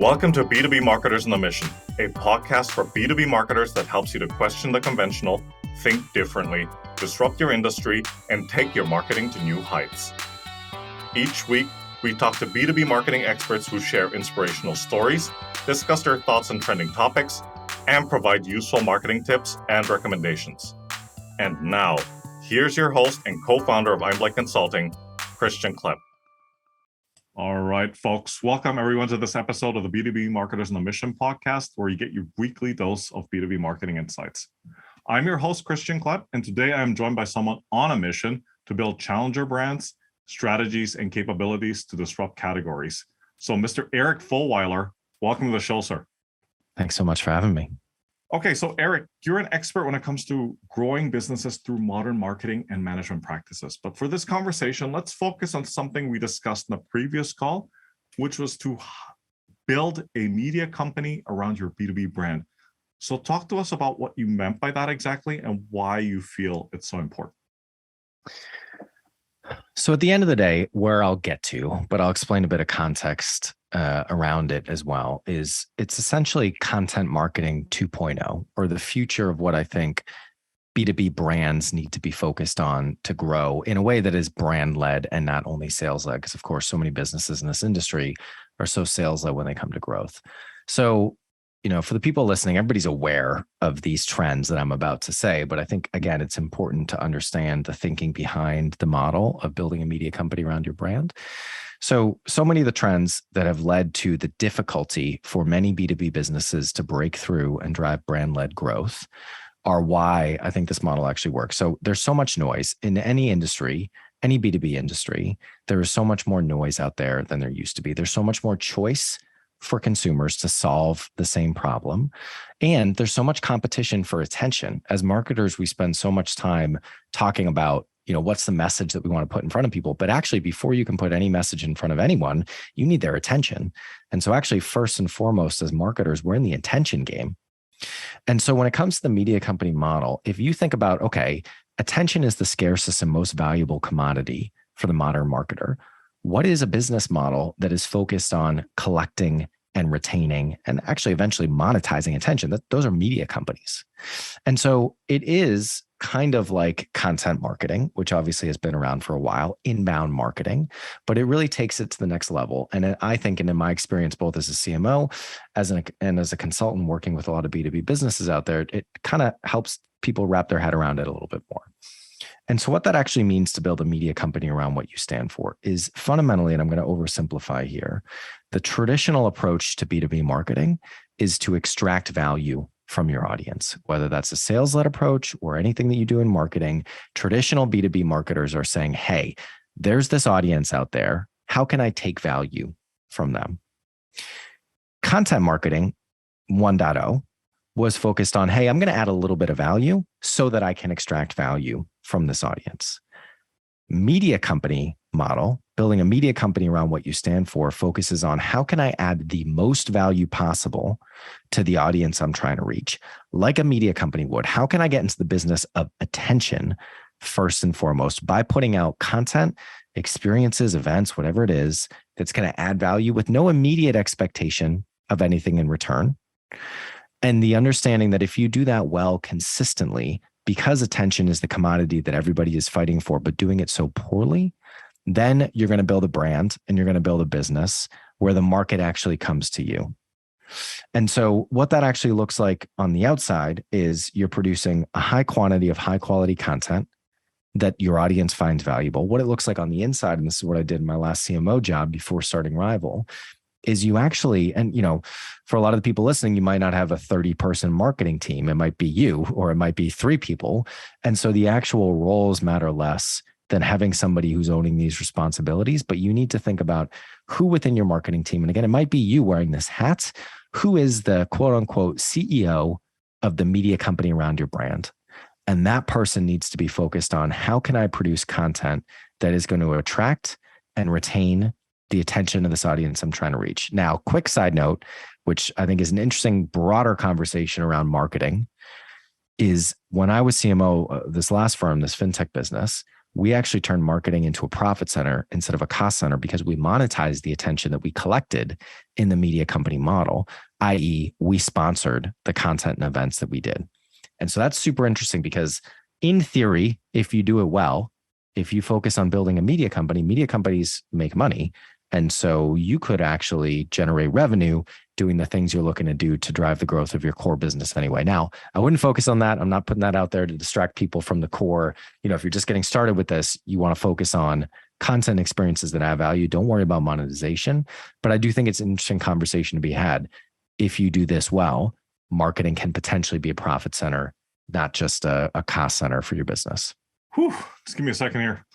Welcome to B2B Marketers on a Mission, a podcast for B2B marketers that helps you to question the conventional, think differently, disrupt your industry, and take your marketing to new heights. Each week, we talk to B2B marketing experts who share inspirational stories, discuss their thoughts on trending topics, and provide useful marketing tips and recommendations. And now, here's your host and co-founder of Einblick Consulting, Christian Klepp. All right, folks. Welcome everyone to this episode of the B2B Marketers on a Mission podcast, where you get your weekly dose of B2B marketing insights. I'm your host, Christian Klepp, and today I am joined by someone on a mission to build challenger brands, strategies, and capabilities to disrupt categories. So Mr. Eric Fulwiler, welcome to the show, sir. Thanks so much for having me. Okay, so Eric, you're an expert when it comes to growing businesses through modern marketing and management practices. But for this conversation, let's focus on something we discussed in the previous call, which was to build a media company around your B2B brand. So talk to us about what you meant by that exactly and why you feel it's so important. So at the end of the day, where I'll get to, but I'll explain a bit of context around it as well, is it's essentially content marketing 2.0, or the future of what I think B2B brands need to be focused on to grow in a way that is brand-led and not only sales-led, because of course, so many businesses in this industry are so sales-led when they come to growth. So, for the people listening, everybody's aware of these trends that I'm about to say, but I think, again, it's important to understand the thinking behind the model of building a media company around your brand. So many of the trends that have led to the difficulty for many B2B businesses to break through and drive brand-led growth are why I think this model actually works. So there's so much noise in any industry, any B2B industry. There is so much more noise out there than there used to be. There's so much more choice for consumers to solve the same problem. And there's so much competition for attention. As marketers, we spend so much time talking about, what's the message that we want to put in front of people. But actually, before you can put any message in front of anyone, you need their attention. And so actually, first and foremost, as marketers, we're in the attention game. And so when it comes to the media company model, if you think about, okay, attention is the scarcest and most valuable commodity for the modern marketer. What is a business model that is focused on collecting and retaining and actually eventually monetizing attention? Those are media companies. And so it is kind of like content marketing, which obviously has been around for a while, inbound marketing, but it really takes it to the next level. And I think, and in my experience, both as a CMO and as a consultant working with a lot of B2B businesses out there, it kind of helps people wrap their head around it a little bit more. And so what that actually means to build a media company around what you stand for is fundamentally, and I'm going to oversimplify here, the traditional approach to B2B marketing is to extract value from your audience, whether that's a sales-led approach or anything that you do in marketing. Traditional B2B marketers are saying, hey, there's this audience out there. How can I take value from them? Content marketing 1.0 was focused on, hey, I'm going to add a little bit of value so that I can extract value from this audience. Media company model, building a media company around what you stand for, focuses on how can I add the most value possible to the audience I'm trying to reach, like a media company would. How can I get into the business of attention first and foremost by putting out content, experiences, events, whatever it is, that's going to add value with no immediate expectation of anything in return. And the understanding that if you do that well consistently, because attention is the commodity that everybody is fighting for, but doing it so poorly, then you're going to build a brand and you're going to build a business where the market actually comes to you. And so what that actually looks like on the outside is you're producing a high quantity of high quality content that your audience finds valuable. What it looks like on the inside, and this is what I did in my last CMO job before starting Rival, is you actually, and for a lot of the people listening, you might not have a 30-person marketing team. It might be you, or it might be 3 people. And so the actual roles matter less than having somebody who's owning these responsibilities. But you need to think about who within your marketing team, and again, it might be you wearing this hat, who is the quote unquote CEO of the media company around your brand. And that person needs to be focused on how can I produce content that is going to attract and retain the attention of this audience I'm trying to reach. Now, quick side note, which I think is an interesting, broader conversation around marketing, is when I was CMO of this last firm, this fintech business, we actually turned marketing into a profit center instead of a cost center because we monetized the attention that we collected in the media company model, i.e., we sponsored the content and events that we did. And so that's super interesting because in theory, if you do it well, if you focus on building a media companies make money. And so you could actually generate revenue doing the things you're looking to do to drive the growth of your core business anyway. Now, I wouldn't focus on that. I'm not putting that out there to distract people from the core. If you're just getting started with this, you want to focus on content experiences that add value. Don't worry about monetization. But I do think it's an interesting conversation to be had. If you do this well, marketing can potentially be a profit center, not just a cost center for your business. Whew, just give me a second here.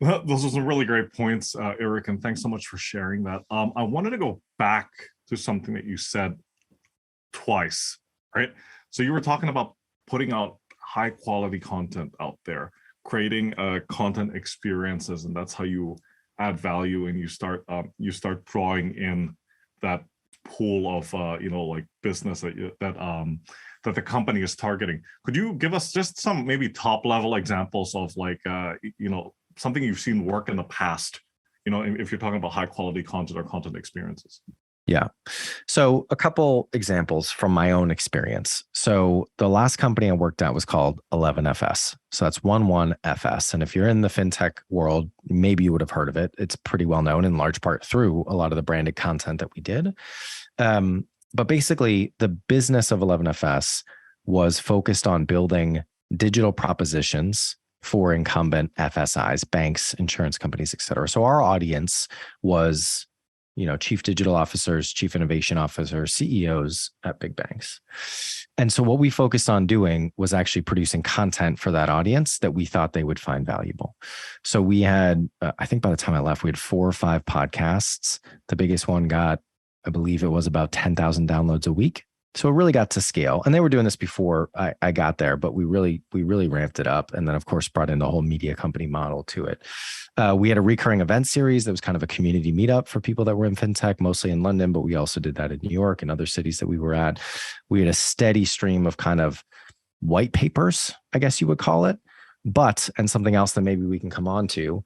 Those are some really great points, Eric, and thanks so much for sharing that. I wanted to go back to something that you said twice, right? So you were talking about putting out high quality content out there, creating content experiences, and that's how you add value and you start drawing in that pool of like business that the company is targeting. Could you give us just some maybe top level examples of like something you've seen work in the past, if you're talking about high quality content or content experiences? Yeah. So a couple examples from my own experience. So the last company I worked at was called 11FS. So that's 11FS. And if you're in the fintech world, maybe you would have heard of it. It's pretty well known in large part through a lot of the branded content that we did. But basically the business of 11FS was focused on building digital propositions for incumbent FSIs, banks, insurance companies, et cetera. So our audience was, chief digital officers, chief innovation officers, CEOs at big banks. And so what we focused on doing was actually producing content for that audience that we thought they would find valuable. So we had, I think by the time I left, we had 4 or 5 podcasts. The biggest one got, I believe it was about 10,000 downloads a week. So it really got to scale. And they were doing this before I got there, but we really ramped it up. And then, of course, brought in the whole media company model to it. We had a recurring event series that was kind of a community meetup for people that were in fintech, mostly in London, but we also did that in New York and other cities that we were at. We had a steady stream of kind of white papers, I guess you would call it. But, and something else that maybe we can come on to,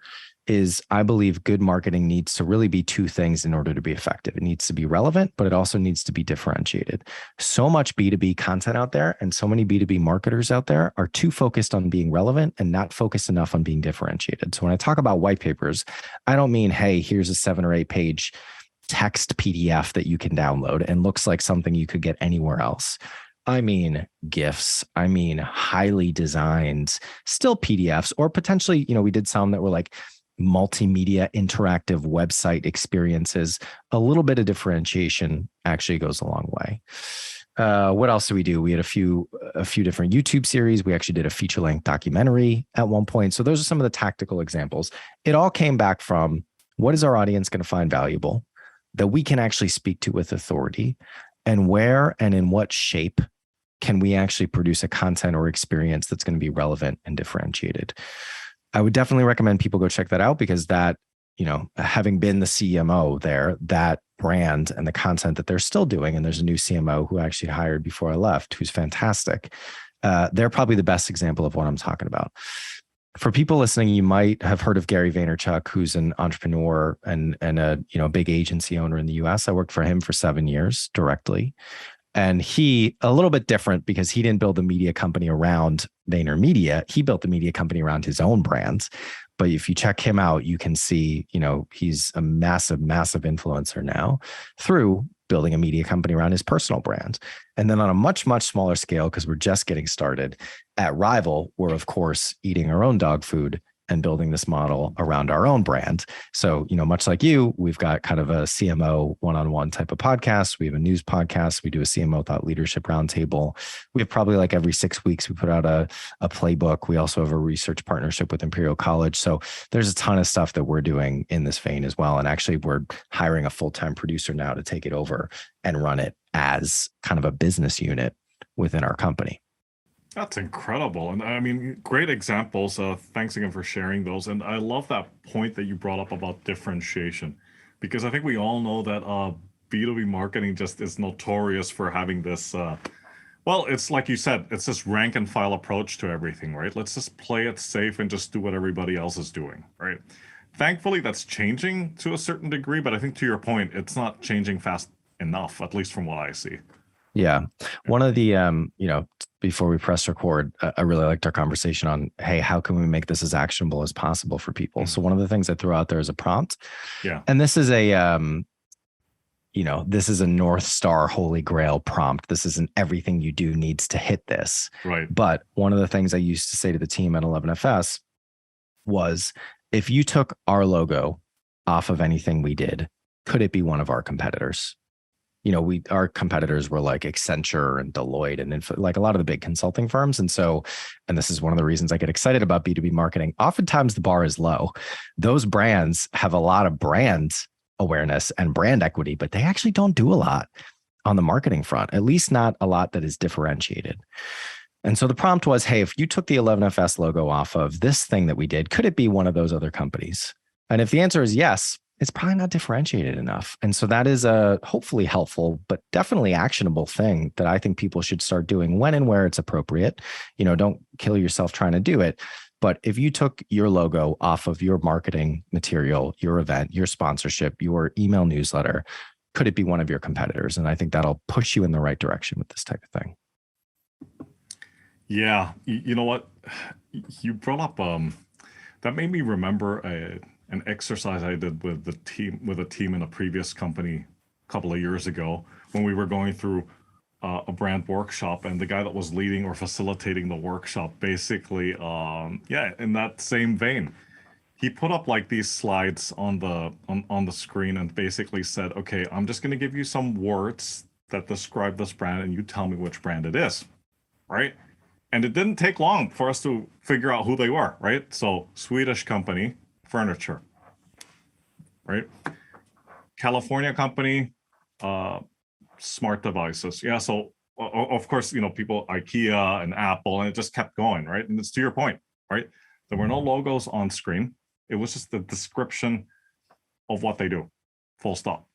is I believe good marketing needs to really be 2 things in order to be effective. It needs to be relevant, but it also needs to be differentiated. So much B2B content out there and so many B2B marketers out there are too focused on being relevant and not focused enough on being differentiated. So when I talk about white papers, I don't mean, hey, here's a 7 or 8 page text PDF that you can download and looks like something you could get anywhere else. I mean GIFs, I mean highly designed, still PDFs, or potentially, we did some that were like multimedia interactive website experiences. A little bit of differentiation actually goes a long way. What else do we do? We had a few different YouTube series. We actually did a feature-length documentary at one point. So those are some of the tactical examples. It all came back from what is our audience going to find valuable that we can actually speak to with authority, and where and in what shape can we actually produce a content or experience that's going to be relevant and differentiated. I would definitely recommend people go check that out because that, having been the CMO there, that brand and the content that they're still doing, and there's a new CMO who I actually hired before I left, who's fantastic. They're probably the best example of what I'm talking about. For people listening, you might have heard of Gary Vaynerchuk, who's an entrepreneur and a big agency owner in the US. I worked for him for 7 years directly. And he, a little bit different because he didn't build a media company around VaynerMedia. He built the media company around his own brands. But if you check him out, you can see, he's a massive, massive influencer now through building a media company around his personal brand. And then on a much, much smaller scale, because we're just getting started at Rival, we're of course eating our own dog food and building this model around our own brand. So, much like you, we've got kind of a CMO one-on-one type of podcast. We have a news podcast. We do a CMO thought leadership roundtable. We have probably like every 6 weeks, we put out a playbook. We also have a research partnership with Imperial College. So there's a ton of stuff that we're doing in this vein as well. And actually we're hiring a full-time producer now to take it over and run it as kind of a business unit within our company. That's incredible. And I mean, great examples. Thanks again for sharing those. And I love that point that you brought up about differentiation, because I think we all know that B2B marketing just is notorious for having this, Well, it's like you said, it's this rank and file approach to everything, right? Let's just play it safe and just do what everybody else is doing, right? Thankfully, that's changing to a certain degree, but I think to your point, it's not changing fast enough, at least from what I see. Yeah. One of the, before we press record, I really liked our conversation on, hey, how can we make this as actionable as possible for people? So one of the things I threw out there is a prompt. Yeah. And this is this is a North Star Holy Grail prompt. This isn't everything you do needs to hit this. Right. But one of the things I used to say to the team at 11FS was, if you took our logo off of anything we did, could it be one of our competitors? Our competitors were like Accenture and Deloitte and like a lot of the big consulting firms. And this is one of the reasons I get excited about B2B marketing. Oftentimes the bar is low. Those brands have a lot of brand awareness and brand equity, but they actually don't do a lot on the marketing front, at least not a lot that is differentiated. And so the prompt was, hey, if you took the 11FS logo off of this thing that we did, could it be one of those other companies? And if the answer is yes, it's probably not differentiated enough. And so that is a hopefully helpful, but definitely actionable thing that I think people should start doing when and where it's appropriate. Don't kill yourself trying to do it. But if you took your logo off of your marketing material, your event, your sponsorship, your email newsletter, could it be one of your competitors? And I think that'll push you in the right direction with this type of thing. Yeah. You know what? You brought up, that made me remember an exercise I did with a team in a previous company a couple of years ago when we were going through a brand workshop, and the guy that was leading or facilitating the workshop basically, in that same vein, he put up like these slides on the screen and basically said, okay, I'm just going to give you some words that describe this brand and you tell me which brand it is, right? And it didn't take long for us to figure out who they were, right? So Swedish company, furniture, right? California company, smart devices. Yeah, so of course, people, IKEA and Apple, and it just kept going, right? And it's to your point, right? There were no logos on screen. It was just the description of what they do, full stop,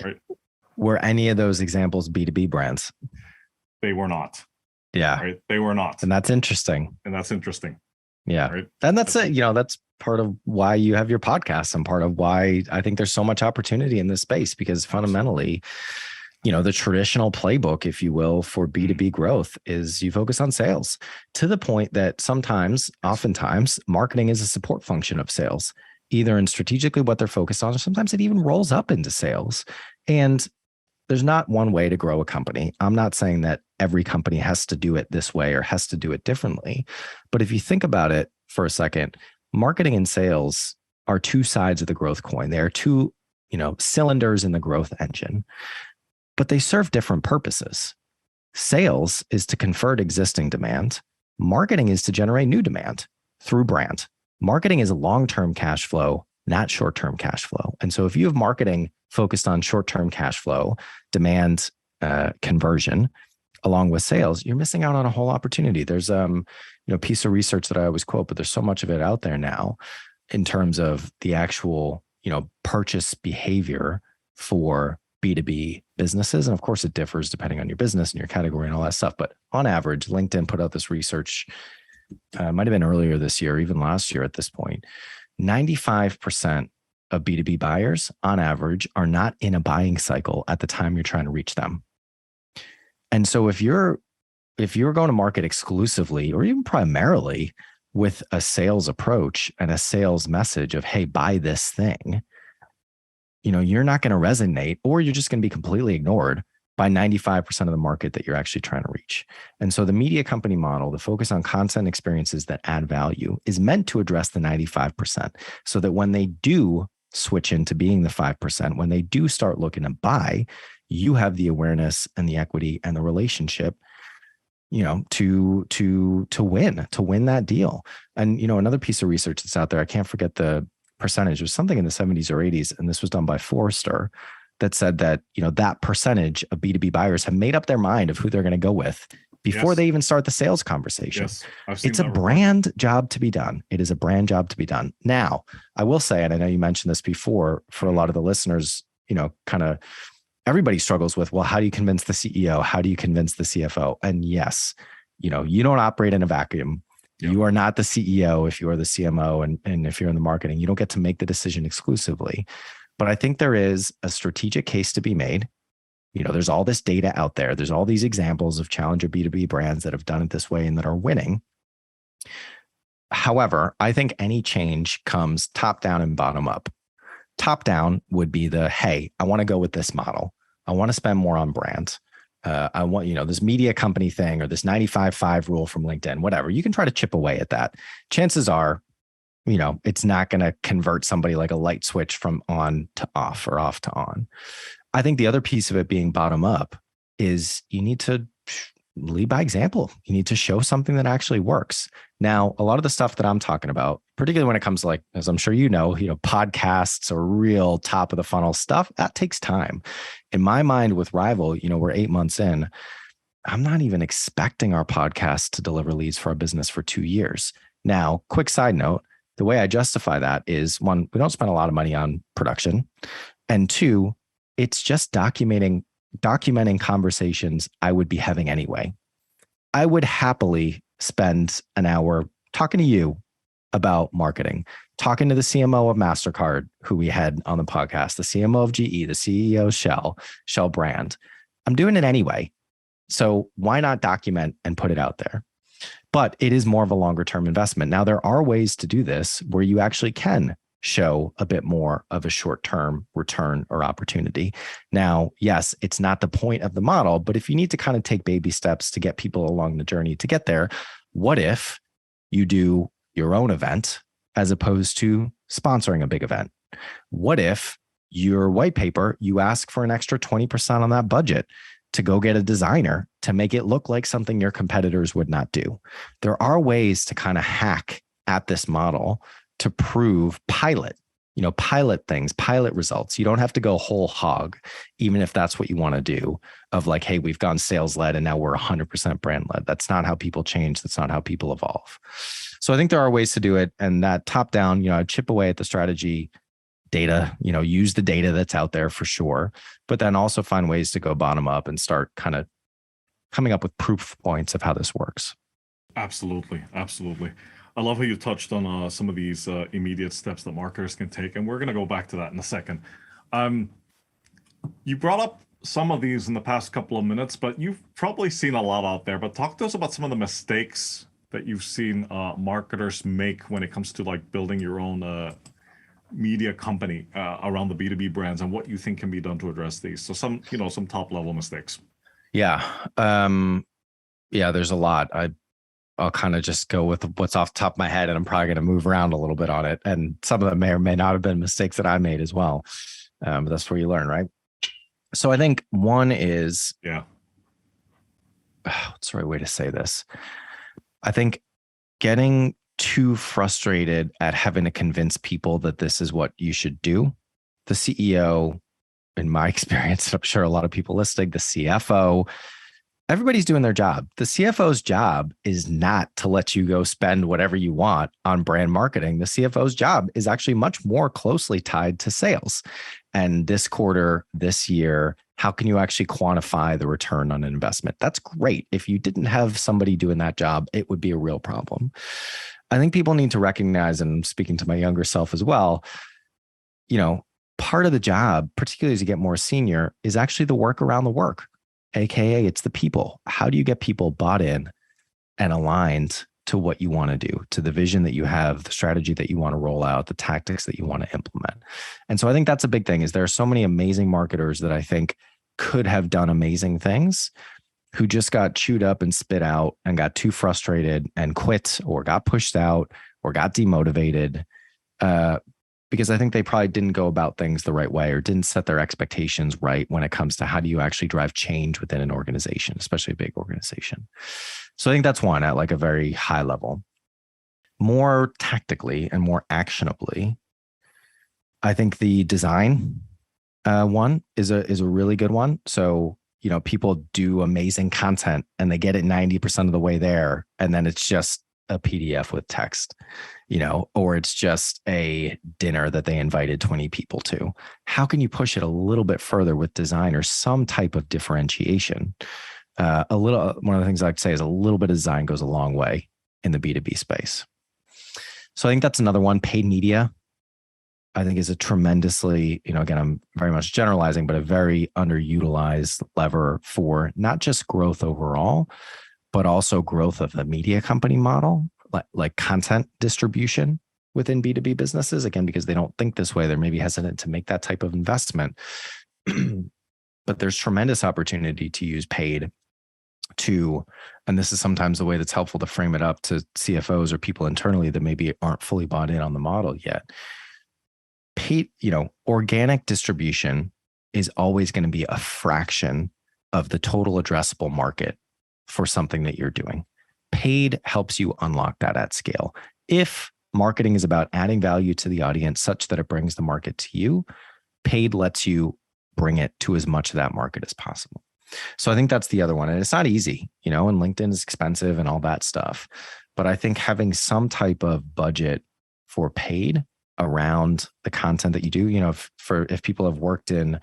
right? Were any of those examples B2B brands? They were not. Yeah. Right? They were not. And that's interesting. Yeah. Right? And that's it. That's part of why you have your podcast and part of why I think there's so much opportunity in this space, because fundamentally, the traditional playbook, if you will, for B2B growth is you focus on sales, to the point that oftentimes, marketing is a support function of sales, either in strategically what they're focused on, or sometimes it even rolls up into sales. And there's not one way to grow a company. I'm not saying that every company has to do it this way or has to do it differently. But if you think about it for a second, marketing and sales are two sides of the growth coin. They are two, cylinders in the growth engine, but they serve different purposes. Sales is to convert existing demand. Marketing is to generate new demand through brand. Marketing is a long-term cash flow, not short-term cash flow. And so if you have marketing focused on short-term cash flow, demand conversion, along with sales, you're missing out on a whole opportunity. There's a piece of research that I always quote, but there's so much of it out there now in terms of the actual, purchase behavior for B2B businesses. And of course it differs depending on your business and your category and all that stuff. But on average, LinkedIn put out this research, might have been earlier this year, even last year at this point, 95% of B2B buyers on average are not in a buying cycle at the time you're trying to reach them. And so if you're going to market exclusively or even primarily with a sales approach and a sales message of, hey, buy this thing, you're not going to resonate, or you're just going to be completely ignored by 95% of the market that you're actually trying to reach. And so the media company model, the focus on content experiences that add value, is meant to address the 95%, so that when they do switch into being the 5%, when they do start looking to buy, you have the awareness and the equity and the relationship, to win that deal. And, another piece of research that's out there, I can't forget the percentage, it was something in the 70s or 80s. And this was done by Forrester, that said that, that percentage of B2B buyers have made up their mind of who they're going to go with before they even start the sales conversation. Yes, it's a brand job to be done. It is a brand job to be done. Now, I will say, and I know you mentioned this before, for a lot of the listeners, kind of everybody struggles with, well, how do you convince the CEO? How do you convince the CFO? And yes, you don't operate in a vacuum. Yep. You are not the CEO if you are the CMO, and if you're in the marketing, you don't get to make the decision exclusively. But I think there is a strategic case to be made. There's all this data out there. There's all these examples of challenger B2B brands that have done it this way and that are winning. However, I think any change comes top down and bottom up. Top down would be hey, I want to go with this model. I want to spend more on brand. I want, this media company thing or this 95/5 rule from LinkedIn, whatever. You can try to chip away at that. Chances are, it's not going to convert somebody like a light switch from on to off or off to on. I think the other piece of it being bottom up is you need to lead by example. You need to show something that actually works. Now, a lot of the stuff that I'm talking about, particularly when it comes to as I'm sure podcasts or real top of the funnel stuff, that takes time. In my mind with Rival, we're 8 months in. I'm not even expecting our podcast to deliver leads for our business for 2 years. Now, quick side note, the way I justify that is, one, we don't spend a lot of money on production. And two, it's just documenting conversations I would be having anyway. I would happily spend an hour talking to you about marketing, talking to the CMO of MasterCard, who we had on the podcast, the CMO of GE, the CEO of Shell brand. I'm doing it anyway. So why not document and put it out there? But it is more of a longer term investment. Now, there are ways to do this where you actually can show a bit more of a short-term return or opportunity. Now, yes, it's not the point of the model, but if you need to kind of take baby steps to get people along the journey to get there, what if you do your own event as opposed to sponsoring a big event? What if your white paper, you ask for an extra 20% on that budget to go get a designer to make it look like something your competitors would not do? There are ways to kind of hack at this model to prove pilot things, pilot results. You don't have to go whole hog, even if that's what you want to do, of hey, we've gone sales led and now we're 100% brand led. That's not how people change. That's not how people evolve. So I think there are ways to do it. And that top down, I chip away at the strategy data, use the data that's out there for sure, but then also find ways to go bottom up and start kind of coming up with proof points of how this works. Absolutely. I love how you touched on some of these immediate steps that marketers can take, and we're going to go back to that in a second. You brought up some of these in the past couple of minutes, but you've probably seen a lot out there. But talk to us about some of the mistakes that you've seen marketers make when it comes to building your own media company around the B2B brands, and what you think can be done to address these. So some top level mistakes. Yeah. There's a lot. I'll kind of just go with what's off the top of my head, and I'm probably going to move around a little bit on it. And some of them may or may not have been mistakes that I made as well. But that's where you learn, right? So I think one is, what's the right way to say this? I think getting too frustrated at having to convince people that this is what you should do. The CEO, in my experience, and I'm sure a lot of people listening, the CFO, everybody's doing their job. The CFO's job is not to let you go spend whatever you want on brand marketing. The CFO's job is actually much more closely tied to sales. And this quarter, this year, how can you actually quantify the return on an investment? That's great. If you didn't have somebody doing that job, it would be a real problem. I think people need to recognize, and speaking to my younger self as well, part of the job, particularly as you get more senior, is actually the work around the work. AKA, it's the people. How do you get people bought in and aligned to what you want to do, to the vision that you have, the strategy that you want to roll out, the tactics that you want to implement? And so I think that's a big thing, is there are so many amazing marketers that I think could have done amazing things who just got chewed up and spit out and got too frustrated and quit, or got pushed out, or got demotivated, because I think they probably didn't go about things the right way, or didn't set their expectations right when it comes to how do you actually drive change within an organization, especially a big organization. So I think that's one at a very high level. More tactically and more actionably, I think the design one is a really good one. So, people do amazing content and they get it 90% of the way there, and then it's just a PDF with text, or it's just a dinner that they invited 20 people to. How can you push it a little bit further with design or some type of differentiation? One of the things I'd say is a little bit of design goes a long way in the B2B space. So I think that's another one. Paid media, I think, is a tremendously, again, I'm very much generalizing, but a very underutilized lever for not just growth overall, but also growth of the media company model, like content distribution within B2B businesses. Again, because they don't think this way, they're maybe hesitant to make that type of investment. But there's tremendous opportunity to use paid to, and this is sometimes the way that's helpful to frame it up to CFOs or people internally that maybe aren't fully bought in on the model yet. Paid, organic distribution is always going to be a fraction of the total addressable market for something that you're doing. Paid helps you unlock that at scale. If marketing is about adding value to the audience such that it brings the market to you, paid lets you bring it to as much of that market as possible. So I think that's the other one. And it's not easy, and LinkedIn is expensive and all that stuff. But I think having some type of budget for paid around the content that you do, if people have worked in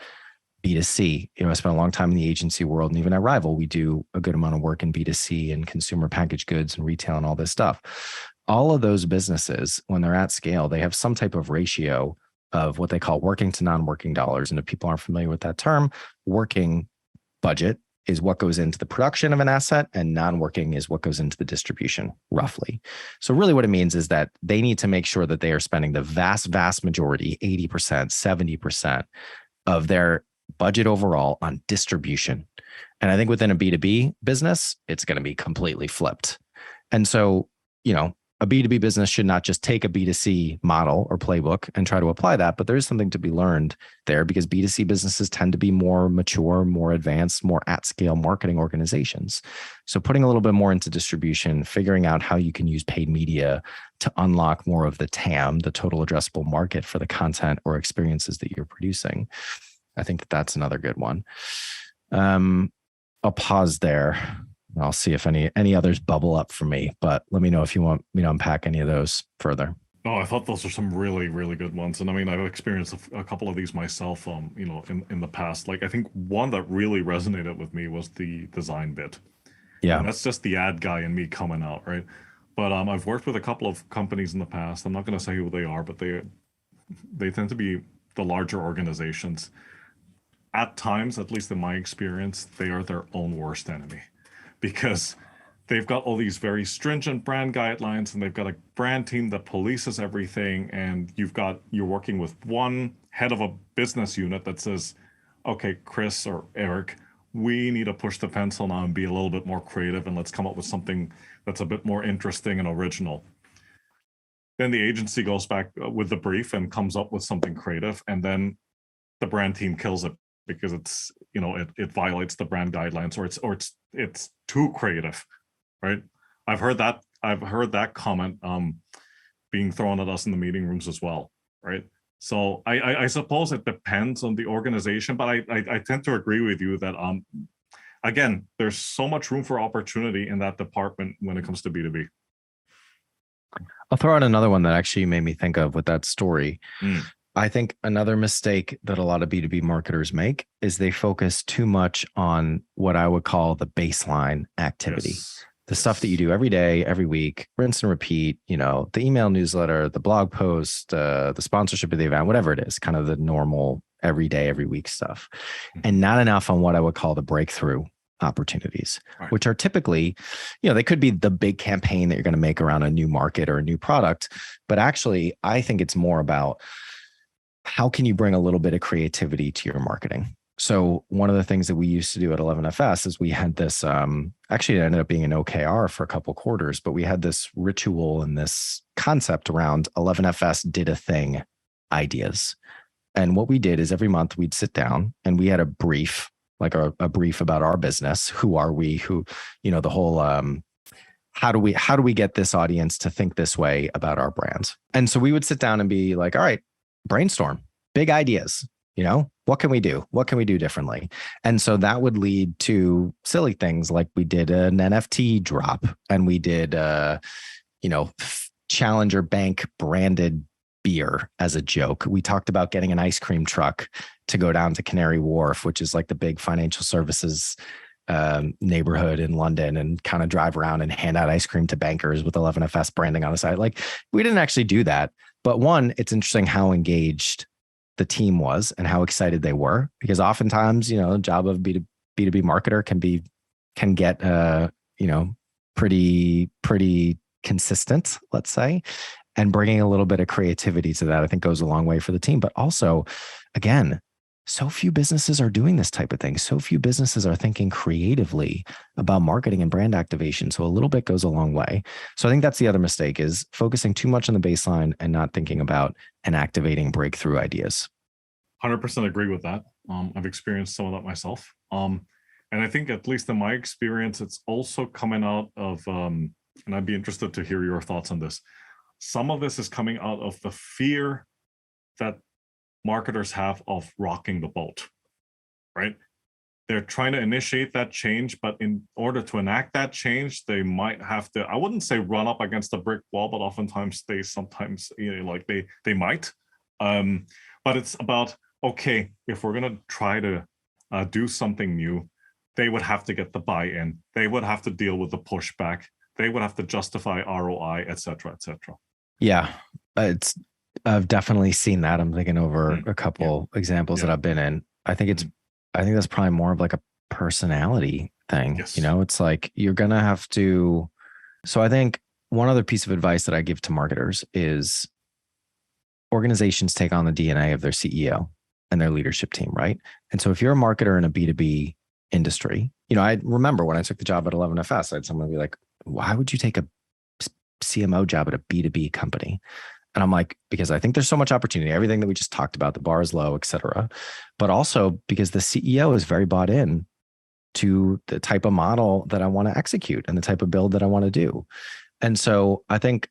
B2C, I spent a long time in the agency world, and even at Rival, we do a good amount of work in B2C and consumer packaged goods and retail and all this stuff. All of those businesses, when they're at scale, they have some type of ratio of what they call working to non-working dollars. And if people aren't familiar with that term, working budget is what goes into the production of an asset, and non-working is what goes into the distribution, roughly. So really what it means is that they need to make sure that they are spending the vast, vast majority, 80%, 70% of their budget overall on distribution. And I think within a B2B business, it's going to be completely flipped. And so, a B2B business should not just take a B2C model or playbook and try to apply that, but there is something to be learned there, because B2C businesses tend to be more mature, more advanced, more at-scale marketing organizations. So putting a little bit more into distribution, figuring out how you can use paid media to unlock more of the TAM, the total addressable market for the content or experiences that you're producing. I think that's another good one. I'll pause there. I'll see if any others bubble up for me, but let me know if you want me to unpack any of those further. Oh, I thought those are some really, really good ones. And I mean, I've experienced a couple of these myself, in the past. Like, I think one that really resonated with me was the design bit. Yeah. And that's just the ad guy in me coming out, right? But I've worked with a couple of companies in the past. I'm not going to say who they are, but they tend to be the larger organizations. At times, at least in my experience, they are their own worst enemy, because they've got all these very stringent brand guidelines, and they've got a brand team that polices everything. And you're working with one head of a business unit that says, okay, Chris or Eric, we need to push the pencil now and be a little bit more creative, and let's come up with something that's a bit more interesting and original. Then the agency goes back with the brief and comes up with something creative, and then the brand team kills it because it's, it violates the brand guidelines, or it's too creative, right? I've heard that comment being thrown at us in the meeting rooms as well, right? So I suppose it depends on the organization, but I tend to agree with you that again, there's so much room for opportunity in that department when it comes to B2B. I'll throw out another one that actually made me think of with that story. I think another mistake that a lot of B2B marketers make is they focus too much on what I would call the baseline activity. Yes. The stuff that you do every day, every week, rinse and repeat, the email newsletter, the blog post, the sponsorship of the event, whatever it is, kind of the normal every day, every week stuff. And not enough on what I would call the breakthrough opportunities, right, which are typically, they could be the big campaign that you're going to make around a new market or a new product. But actually, I think it's more about how can you bring a little bit of creativity to your marketing? So one of the things that we used to do at 11FS is we had this, actually it ended up being an OKR for a couple quarters, but we had this ritual and this concept around 11FS did a thing ideas. And what we did is every month we'd sit down and we had a brief, like a brief about our business. Who are we? The whole, how do we get this audience to think this way about our brand? And so we would sit down and be like, all right, brainstorm big ideas. What can we do? What can we do differently? And so that would lead to silly things like we did an NFT drop, and we did, Challenger Bank branded beer as a joke. We talked about getting an ice cream truck to go down to Canary Wharf, which is like the big financial services neighborhood in London, and kind of drive around and hand out ice cream to bankers with 11FS branding on the side. Like, we didn't actually do that. But one, it's interesting how engaged the team was and how excited they were, because oftentimes, the job of B2B marketer can get, pretty consistent, let's say, and bringing a little bit of creativity to that, I think, goes a long way for the team. But also, again, so few businesses are doing this type of thing. So few businesses are thinking creatively about marketing and brand activation. So a little bit goes a long way. So I think that's the other mistake, is focusing too much on the baseline and not thinking about and activating breakthrough ideas. 100% agree with that. I've experienced some of that myself. And I think, at least in my experience, it's also coming out of, and I'd be interested to hear your thoughts on this. Some of this is coming out of the fear that marketers have of rocking the boat, right? They're trying to initiate that change, but in order to enact that change, they might have to, I wouldn't say run up against a brick wall, but oftentimes they might. But it's about, okay, if we're going to try to do something new, they would have to get the buy-in. They would have to deal with the pushback. They would have to justify ROI, et cetera, et cetera. Yeah, I've definitely seen that. I'm thinking over a couple examples that I've been in. I think that's probably more of like a personality thing. Yes. It's like, you're going to have to. So I think one other piece of advice that I give to marketers is, organizations take on the DNA of their CEO and their leadership team, right? And so if you're a marketer in a B2B industry, I remember when I took the job at 11FS, I had someone be like, why would you take a CMO job at a B2B company? And I'm like, because I think there's so much opportunity, everything that we just talked about, the bar is low, et cetera. But also because the CEO is very bought in to the type of model that I want to execute and the type of build that I want to do. And so I think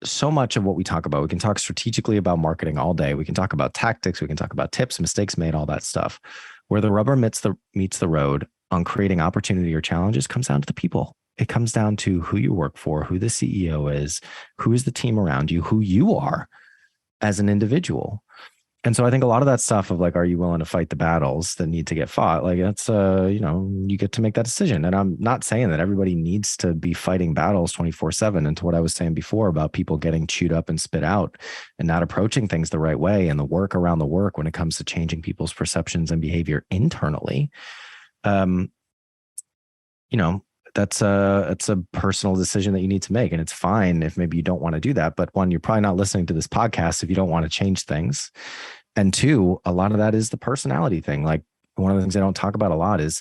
so much of what we talk about, we can talk strategically about marketing all day. We can talk about tactics. We can talk about tips, mistakes made, all that stuff. Where the rubber meets the road on creating opportunity or challenges comes down to the people. It comes down to who you work for, who the CEO is, who is the team around you, who you are as an individual. And so I think a lot of that stuff of like, are you willing to fight the battles that need to get fought? Like, that's, you get to make that decision. And I'm not saying that everybody needs to be fighting battles 24/7. And to what I was saying before about people getting chewed up and spit out and not approaching things the right way, and the work around the work when it comes to changing people's perceptions and behavior internally, that's a personal decision that you need to make. And it's fine if maybe you don't want to do that. But one, you're probably not listening to this podcast if you don't want to change things. And two, a lot of that is the personality thing. Like, one of the things I don't talk about a lot is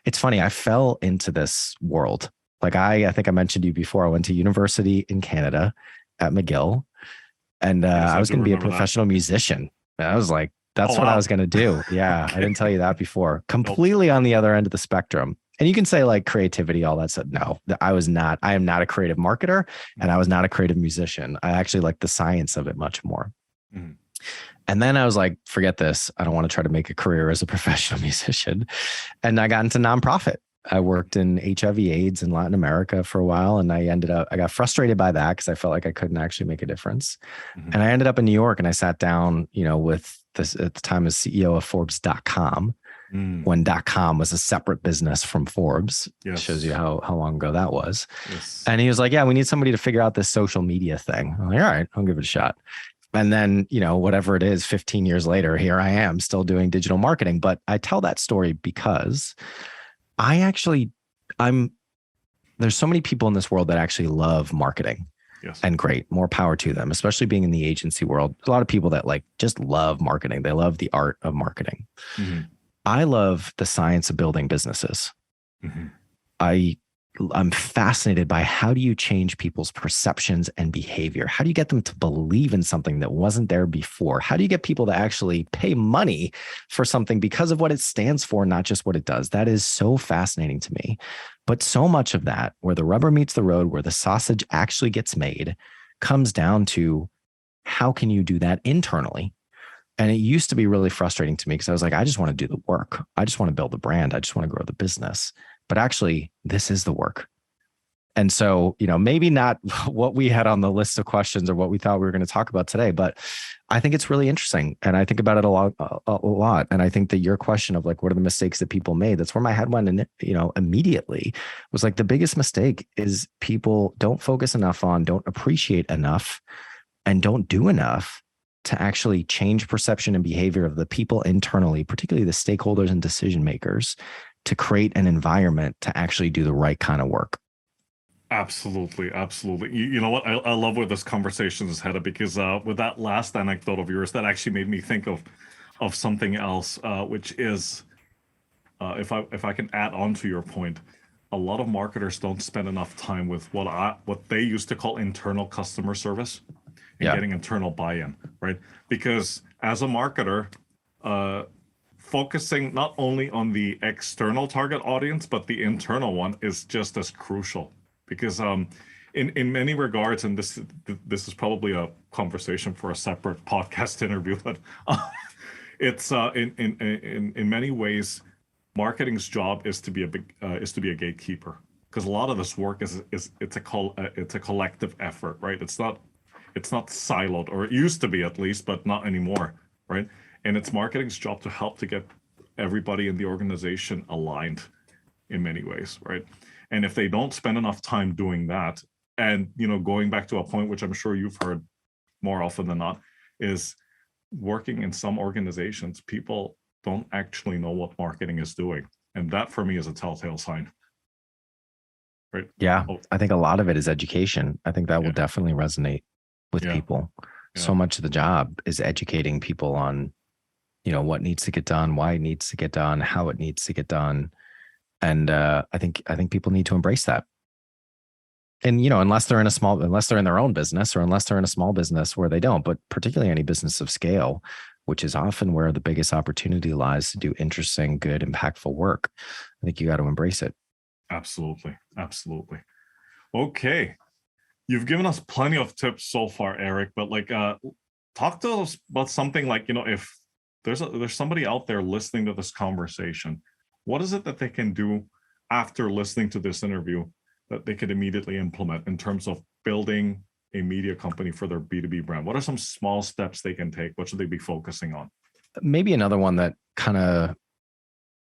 it's funny, I fell into this world. Like, I think I mentioned to you before, I went to university in Canada at McGill, and I was going to be a professional musician. And I was like, that's what I was going to do. Yeah. Okay. I didn't tell you that before. Completely on the other end of the spectrum. And you can say like creativity, all that stuff. No, I am not a creative marketer, and I was not a creative musician. I actually like the science of it much more. Mm-hmm. And then I was like, forget this. I don't want to try to make a career as a professional musician. And I got into nonprofit. I worked in HIV/AIDS in Latin America for a while. And I got frustrated by that because I felt like I couldn't actually make a difference. Mm-hmm. And I ended up in New York, and I sat down, with this at the time as CEO of Forbes.com, when .com was a separate business from Forbes. Yes. Shows you how long ago that was. Yes. And he was like, yeah, we need somebody to figure out this social media thing. I'm like, all right, I'll give it a shot. And then, whatever it is, 15 years later, here I am still doing digital marketing. But I tell that story because there's so many people in this world that actually love marketing. Yes. And great, more power to them, especially being in the agency world. A lot of people that like just love marketing. They love the art of marketing. Mm-hmm. I love the science of building businesses. Mm-hmm. I'm fascinated by, how do you change people's perceptions and behavior? How do you get them to believe in something that wasn't there before? How do you get people to actually pay money for something because of what it stands for, not just what it does? That is so fascinating to me. But so much of that, where the rubber meets the road, where the sausage actually gets made, comes down to, how can you do that internally? And it used to be really frustrating to me because I was like, I just want to do the work. I just want to build the brand. I just want to grow the business. But actually, this is the work. And so, maybe not what we had on the list of questions or what we thought we were going to talk about today, but I think it's really interesting. And I think about it a lot. And I think that your question of like, what are the mistakes that people made? That's where my head went. And, immediately was like, the biggest mistake is people don't focus enough on, don't appreciate enough, and don't do enough to actually change perception and behavior of the people internally, particularly the stakeholders and decision makers, to create an environment to actually do the right kind of work. Absolutely. You know what? I love where this conversation is headed, because with that last anecdote of yours, that actually made me think of something else, which is, if I can add on to your point, a lot of marketers don't spend enough time with what they used to call internal customer service and getting internal buy-in, right? Because as a marketer, focusing not only on the external target audience, but the internal one is just as crucial. Because in many regards, and this is probably a conversation for a separate podcast interview, but it's in many ways, marketing's job is to be a gatekeeper, because a lot of this work is it's a collective effort, right? It's not siloed, or it used to be at least, but not anymore, right? And it's marketing's job to help to get everybody in the organization aligned in many ways, right? And if they don't spend enough time doing that, and going back to a point which I'm sure you've heard more often than not, is working in some organizations, people don't actually know what marketing is doing. And that for me is a telltale sign. Right? Yeah. I think a lot of it is education. I think that will definitely resonate with people. So much of the job is educating people on, what needs to get done, why it needs to get done, how it needs to get done. And I think people need to embrace that. And unless they're in their own business, or unless they're in a small business where they don't, but particularly any business of scale, which is often where the biggest opportunity lies to do interesting, good, impactful work, I think you got to embrace it. Absolutely. Okay, you've given us plenty of tips so far, Eric. But talk to us about something like, if there's somebody out there listening to this conversation, what is it that they can do after listening to this interview that they could immediately implement in terms of building a media company for their B2B brand? What are some small steps they can take? What should they be focusing on? Maybe another one that kind of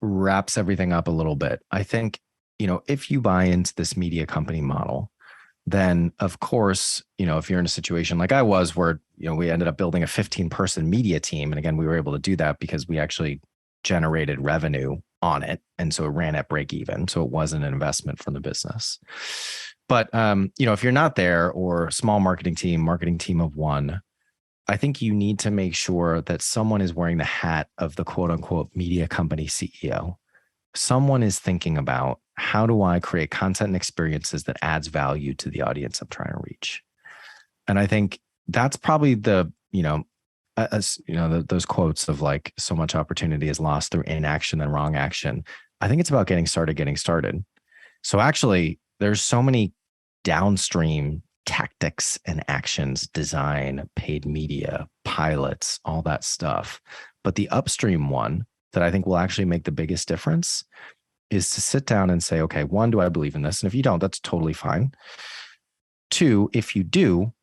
wraps everything up a little bit. I think, if you buy into this media company model, then of course, if you're in a situation like I was, where, we ended up building a 15-person media team. And again, we were able to do that because we actually generated revenue on it. And so it ran at break even. So it wasn't an investment from the business. But, if you're not there, or small marketing team of one, I think you need to make sure that someone is wearing the hat of the quote unquote media company CEO. Someone is thinking about, how do I create content and experiences that adds value to the audience I'm trying to reach? And I think that's probably those quotes of like, so much opportunity is lost through inaction and wrong action. I think it's about getting started. So actually, there's so many downstream tactics and actions, design, paid media, pilots, all that stuff. But the upstream one that I think will actually make the biggest difference is to sit down and say, okay, one, do I believe in this? And if you don't, that's totally fine. Two, if you do,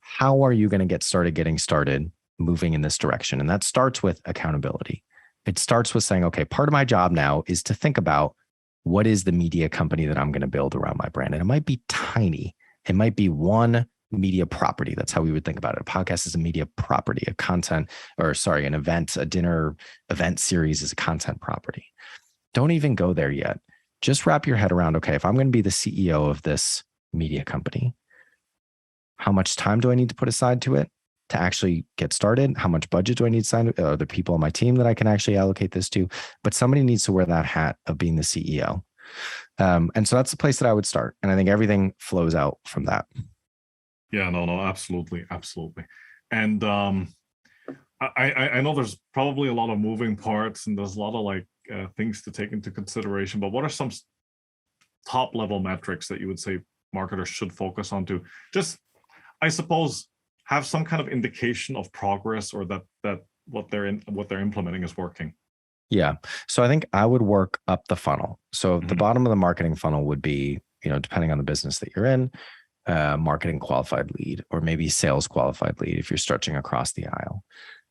how are you going to getting started moving in this direction? And that starts with accountability. It starts with saying, okay, part of my job now is to think about, what is the media company that I'm going to build around my brand? And it might be tiny. It might be one media property. That's how we would think about it. A podcast is a media property, an event, a dinner event series is a content property. Don't even go there yet. Just wrap your head around, okay, if I'm going to be the CEO of this media company, how much time do I need to put aside to it to actually get started? How much budget do I need to sign? Are there people on my team that I can actually allocate this to? But somebody needs to wear that hat of being the CEO. And so that's the place that I would start. And I think everything flows out from that. Yeah, no, absolutely. And I know there's probably a lot of moving parts, and there's a lot of things to take into consideration, but what are some top level metrics that you would say marketers should focus on to just, I suppose, have some kind of indication of progress, or that what they're implementing is working? Yeah. So I think I would work up the funnel. So the bottom of the marketing funnel would be, depending on the business that you're in, marketing qualified lead, or maybe sales qualified lead if you're stretching across the aisle.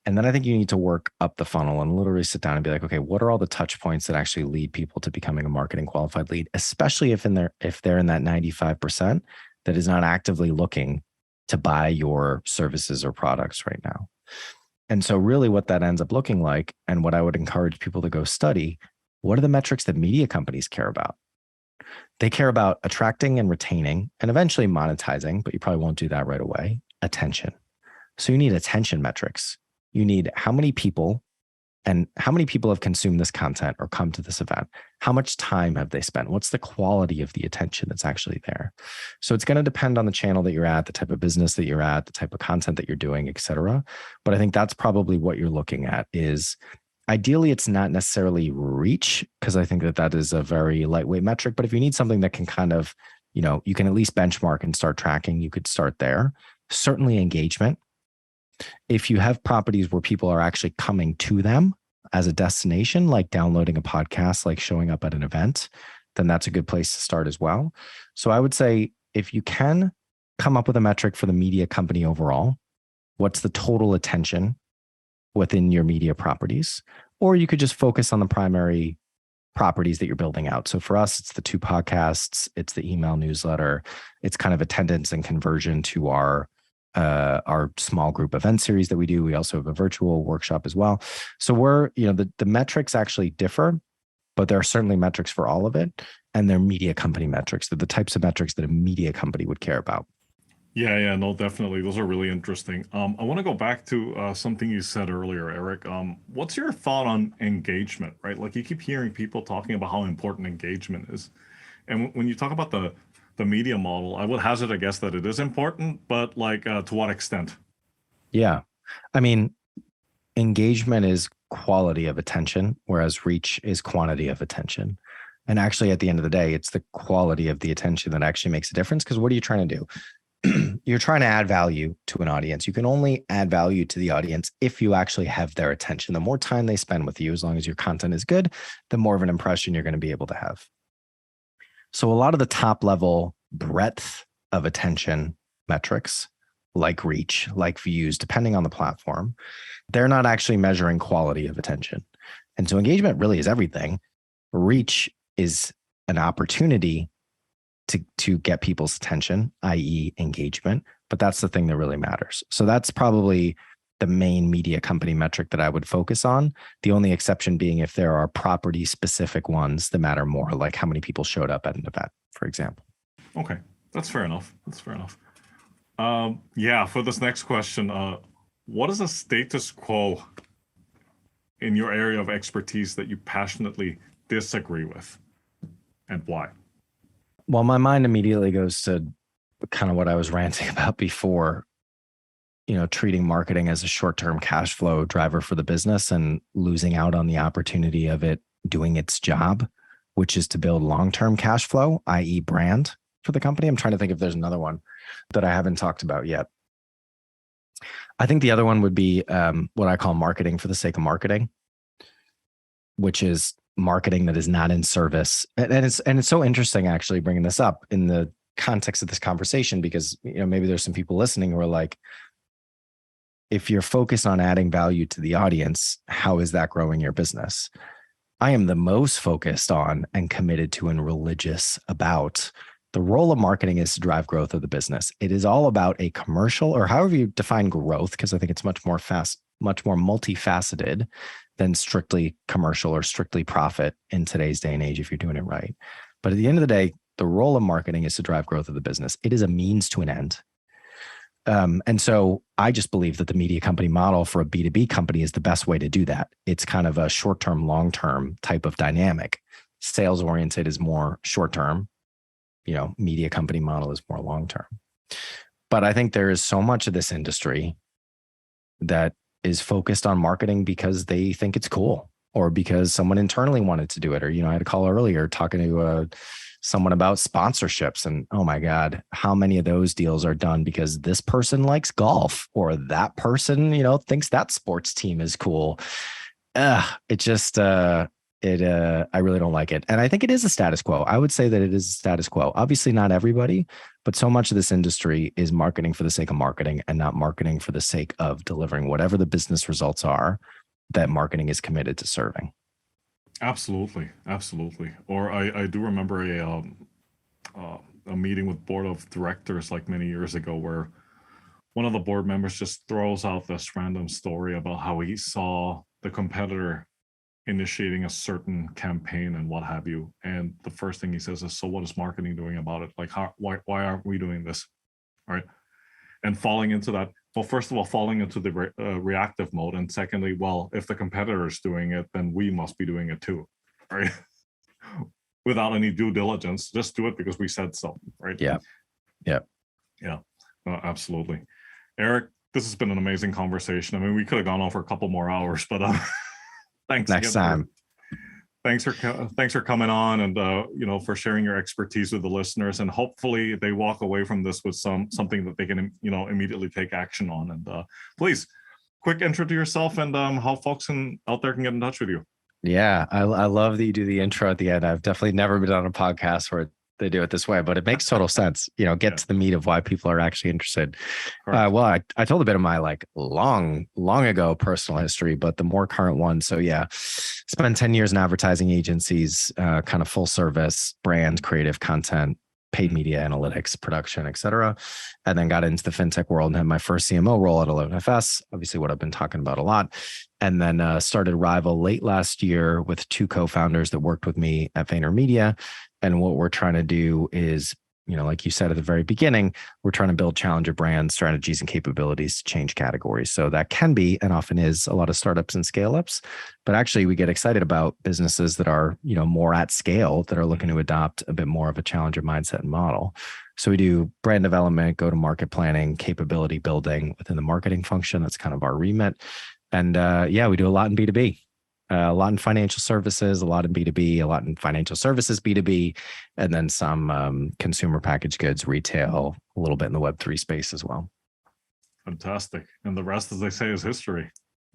And then I think you need to work up the funnel and literally sit down and be like, okay, what are all the touch points that actually lead people to becoming a marketing qualified lead, especially if they're in that 95% that is not actively looking to buy your services or products right now. And so really what that ends up looking like, and what I would encourage people to go study, what are the metrics that media companies care about? They care about attracting and retaining and eventually monetizing, but you probably won't do that right away, attention. So you need attention metrics. You need how many people have consumed this content or come to this event. How much time have they spent? What's the quality of the attention that's actually there? So it's going to depend on the channel that you're at, the type of business that you're at, the type of content that you're doing, et cetera. But I think that's probably what you're looking at is ideally it's not necessarily reach, because I think that is a very lightweight metric. But if you need something that can kind of, you can at least benchmark and start tracking, you could start there. Certainly engagement. If you have properties where people are actually coming to them as a destination, like downloading a podcast, like showing up at an event, then that's a good place to start as well. So I would say if you can come up with a metric for the media company overall, what's the total attention within your media properties? Or you could just focus on the primary properties that you're building out. So for us, it's the 2 podcasts, it's the email newsletter, it's kind of attendance and conversion to our small group event series that we do. We also have a virtual workshop as well. So we're, the metrics actually differ, but there are certainly metrics for all of it. And they're media company metrics. They're the types of metrics that a media company would care about. Yeah, no, definitely. Those are really interesting. I want to go back to something you said earlier, Eric. What's your thought on engagement, right? Like you keep hearing people talking about how important engagement is. And when you talk about the media model, I would hazard a guess that it is important, but to what extent? Yeah. I mean, engagement is quality of attention, whereas reach is quantity of attention. And actually, at the end of the day, it's the quality of the attention that actually makes a difference. Because what are you trying to do? You're trying to add value to an audience. You can only add value to the audience if you actually have their attention. The more time they spend with you, as long as your content is good, the more of an impression you're going to be able to have. So a lot of the top level breadth of attention metrics, like reach, like views, depending on the platform, they're not actually measuring quality of attention. And so engagement really is everything. Reach is an opportunity to get people's attention, i.e. engagement, but that's the thing that really matters. So that's probably the main media company metric that I would focus on. The only exception being if there are property specific ones that matter more, like how many people showed up at an event, for example. Okay, that's fair enough. For this next question, what is a status quo in your area of expertise that you passionately disagree with, and why? Well, my mind immediately goes to kind of what I was ranting about before, treating marketing as a short-term cash flow driver for the business and losing out on the opportunity of it doing its job, which is to build long-term cash flow, i.e. brand for the company. I'm trying to think if there's another one that I haven't talked about yet. I think the other one would be what I call marketing for the sake of marketing, which is marketing that is not in service. And it's so interesting actually bringing this up in the context of this conversation, because maybe there's some people listening who are like, if you're focused on adding value to the audience, how is that growing your business? I am the most focused on and committed to and religious about the role of marketing is to drive growth of the business. It is all about a commercial, or however you define growth, because I think it's much more multifaceted than strictly commercial or strictly profit in today's day and age if you're doing it right. But at the end of the day, the role of marketing is to drive growth of the business. It is a means to an end. And so I just believe that the media company model for a B2B company is the best way to do that. It's kind of a short-term, long-term type of dynamic. Sales oriented is more short-term. Media company model is more long-term. But I think there is so much of this industry that is focused on marketing because they think it's cool, or because someone internally wanted to do it. Or, I had a call earlier talking to someone about sponsorships, and oh my God, how many of those deals are done because this person likes golf, or that person, thinks that sports team is cool. It just, I really don't like it. And I think it is a status quo. I would say that it is a status quo. Obviously not everybody, but so much of this industry is marketing for the sake of marketing and not marketing for the sake of delivering whatever the business results are that marketing is committed to serving. Absolutely. Or I do remember a meeting with board of directors like many years ago where one of the board members just throws out this random story about how he saw the competitor initiating a certain campaign and what have you. And the first thing he says is, so what is marketing doing about it? Like, why aren't we doing this? Right. And falling into that, well, first of all, falling into the reactive mode. And secondly, well, if the competitor is doing it, then we must be doing it too. Right. Without any due diligence, just do it because we said so. Right. Yeah. Absolutely. Eric, this has been an amazing conversation. I mean, we could have gone on for a couple more hours, but thanks. Next time. Thanks for coming on and for sharing your expertise with the listeners. And hopefully they walk away from this with something that they can immediately take action on. And please, quick intro to yourself and how folks out there can get in touch with you. Yeah, I love that you do the intro at the end. I've definitely never been on a podcast where they do it this way, but it makes total sense. Get to the meat of why people are actually interested. Well, I told a bit of my long ago personal history, but the more current one. So yeah, spent 10 years in advertising agencies, kind of full service, brand, creative content, paid media analytics, production, et cetera. And then got into the fintech world and had my first CMO role at 11FS, obviously what I've been talking about a lot. And then started Rival late last year with two co-founders that worked with me at VaynerMedia. And what we're trying to do is, like you said at the very beginning, we're trying to build challenger brand strategies and capabilities to change categories. So that can be, and often is, a lot of startups and scale-ups. But actually, we get excited about businesses that are, more at scale, that are looking to adopt a bit more of a challenger mindset and model. So we do brand development, go-to-market planning, capability building within the marketing function. That's kind of our remit. And we do a lot in B2B. A lot in financial services, a lot in B2B, a lot in financial services B2B, and then some consumer packaged goods, retail, a little bit in the Web3 space as well. Fantastic. And the rest, as they say, is history.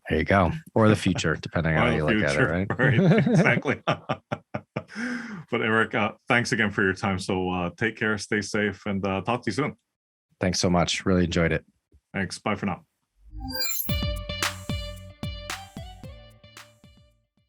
There you go. Or the future, depending on how you look at it, right? Right, exactly. But Eric, thanks again for your time. So take care, stay safe, and talk to you soon. Thanks so much. Really enjoyed it. Thanks. Bye for now.